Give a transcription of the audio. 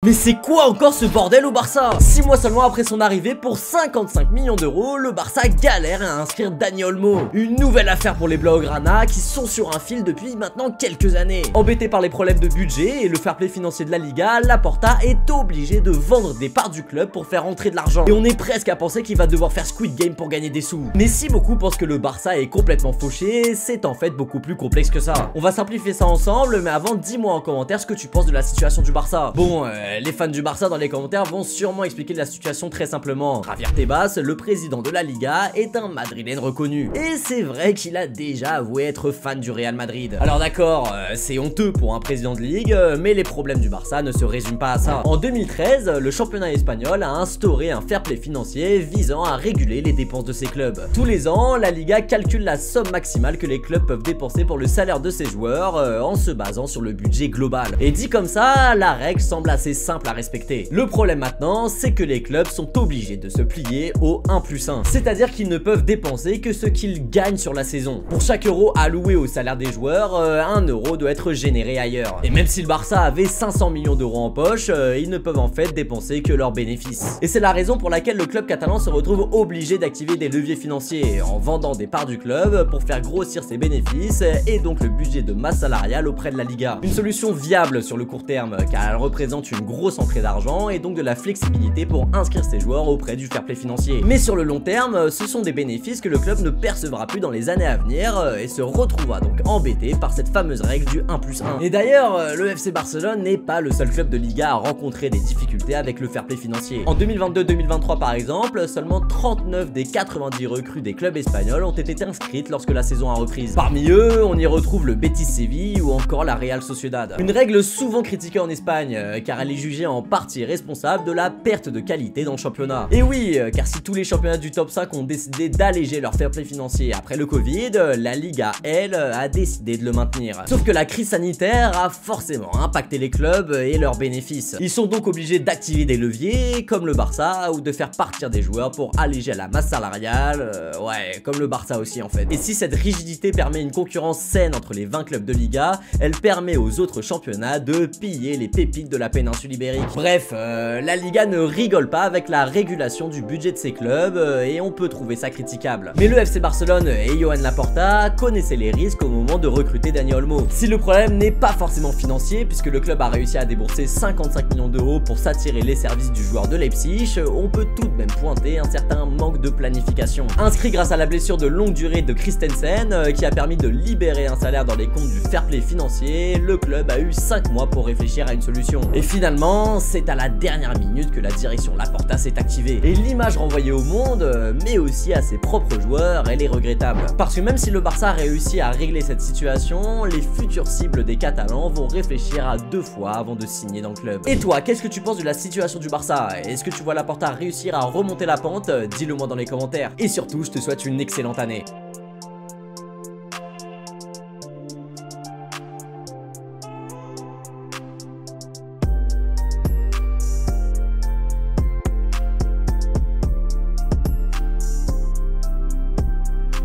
Mais c'est quoi encore ce bordel au Barça? 6 mois seulement après son arrivée, pour 55 millions d'euros, le Barça galère à inscrire Dani Olmo. Une nouvelle affaire pour les Blaugrana qui sont sur un fil depuis maintenant quelques années. Embêté par les problèmes de budget et le fair play financier de la Liga, Laporta est obligé de vendre des parts du club pour faire rentrer de l'argent. Et on est presque à penser qu'il va devoir faire Squid Game pour gagner des sous. Mais si beaucoup pensent que le Barça est complètement fauché, c'est en fait beaucoup plus complexe que ça. On va simplifier ça ensemble, mais avant, dis-moi en commentaire ce que tu penses de la situation du Barça. Bon, les fans du Barça dans les commentaires vont sûrement expliquer la situation très simplement. Javier Tebas, le président de la Liga, est un madrilène reconnu. Et c'est vrai qu'il a déjà avoué être fan du Real Madrid. Alors d'accord, c'est honteux pour un président de ligue, mais les problèmes du Barça ne se résument pas à ça. En 2013, le championnat espagnol a instauré un fair play financier visant à réguler les dépenses de ses clubs. Tous les ans, la Liga calcule la somme maximale que les clubs peuvent dépenser pour le salaire de ses joueurs en se basant sur le budget global. Et dit comme ça, la règle semble assez simple à respecter. Le problème maintenant, c'est que les clubs sont obligés de se plier au 1+1. C'est-à-dire qu'ils ne peuvent dépenser que ce qu'ils gagnent sur la saison. Pour chaque euro alloué au salaire des joueurs, 1 euro doit être généré ailleurs. Et même si le Barça avait 500 millions d'euros en poche, ils ne peuvent en fait dépenser que leurs bénéfices. Et c'est la raison pour laquelle le club catalan se retrouve obligé d'activer des leviers financiers en vendant des parts du club pour faire grossir ses bénéfices et donc le budget de masse salariale auprès de la Liga. Une solution viable sur le court terme car elle représente une grosse entrée d'argent et donc de la flexibilité pour inscrire ses joueurs auprès du fair play financier. Mais sur le long terme, ce sont des bénéfices que le club ne percevra plus dans les années à venir et se retrouvera donc embêté par cette fameuse règle du 1+1. Et d'ailleurs, le FC Barcelone n'est pas le seul club de Liga à rencontrer des difficultés avec le fair play financier. En 2022-2023 par exemple, seulement 39 des 90 recrues des clubs espagnols ont été inscrites lorsque la saison a reprise. Parmi eux, on y retrouve le Betis Séville ou encore la Real Sociedad. Une règle souvent critiquée en Espagne car elle est jugée en partie responsable de la perte de qualité dans le championnat. Et oui, car si tous les championnats du top 5 ont décidé d'alléger leur fair play financier après le Covid, la Liga, elle, a décidé de le maintenir. Sauf que la crise sanitaire a forcément impacté les clubs et leurs bénéfices. Ils sont donc obligés d'activer des leviers comme le Barça ou de faire partir des joueurs pour alléger la masse salariale, ouais, comme le Barça aussi en fait. Et si cette rigidité permet une concurrence saine entre les 20 clubs de Liga, elle permet aux autres championnats de piller les pépites de la péninsule ibérique. Bref, la Liga ne rigole pas avec la régulation du budget de ses clubs et on peut trouver ça critiquable. Mais le FC Barcelone et Joan Laporta connaissaient les risques au moment de recruter Dani Olmo. Si le problème n'est pas forcément financier, puisque le club a réussi à débourser 55 millions d'euros pour s'attirer les services du joueur de Leipzig, on peut tout de même pointer un certain manque de planification. Inscrit grâce à la blessure de longue durée de Christensen, qui a permis de libérer un salaire dans les comptes du fair play financier, le club a eu 5 mois pour réfléchir à une solution. Et finalement, c'est à la dernière minute que la direction Laporta s'est activée. Et l'image renvoyée au monde, mais aussi à ses propres joueurs, elle est regrettable. Parce que même si le Barça a réussi à régler cette situation, les futures cibles des Catalans vont réfléchir à 2 fois avant de signer dans le club. Et toi, qu'est-ce que tu penses de la situation du Barça? Est-ce que tu vois Laporta réussir à remonter la pente? Dis-le moi dans les commentaires. Et surtout, je te souhaite une excellente année.